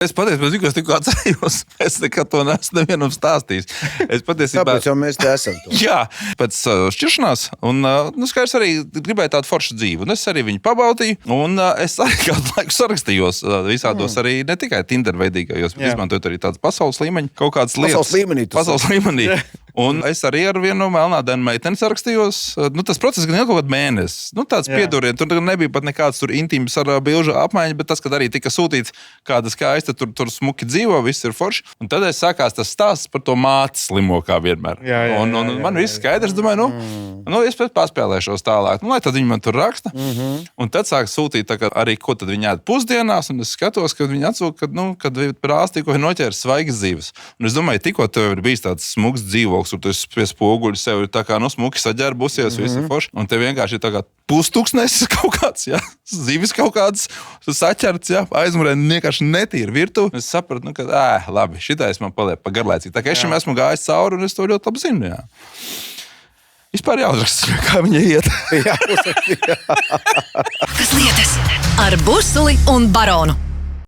Es patiesībā tikko tikko atcerējos, es nekad to neesmu nevienam stāstījis. Es patiesībā... Tāpēc jau mēs te esam. Jā, pēc šķiršanās, un skaidrs arī gribēju tādu foršu dzīvi, un es arī viņu pabaudīju, un es arī kādu laiku sarakstījos visādos arī ne tikai Tinder veidīgajos, bet izmantojot arī tādas pasaules līmeņa kaut kādas lietas. Pasaules līmenī. Un es arī ar vienu melnādainu meiteni sarakstījos. Tas process gan ilgi kaut kādu mēnesi. Tāds pieduriet, tur nebija pat nekāds tur intīms ar bilžu apmaiņa, bet tas, kad arī tika sūtīts kāda skaista, tur smuki dzīvo, viss ir forši. Un tad sākās tas stāsts par to mātes slimo kā vienmēr. Un man viss skaidrs, domāju, es pēc paspēlēšos tālāk. Lai tad viņi man tur raksta. Un tad sāk sūtīt arī, ko tad viņi ēd pusdienās, un es skatos, kad viņi atsūta, kad prāsti tikko ir noķēris svaigas dzīves. Un es domāju, tikko tev ir bijis tāds smuks dzīvoklis, tur tu pie spoguļa sev ir tā kā smuki saģērbusies, visi forši. Un te vienkārši ir tā kā pustuksnesis kaut kāds, zivis kaut kāds saķerts, aizmurē vienkārši netīra virtuve. Es sapratu, ka labi, šitais man paliek pa garlaicīgi. Tā kā es šim esmu gājis cauri, un es to ļoti labi zinu, Vispār jāuzraksta, kā viņa iet. Kas lietas ar Busuli un Baronu.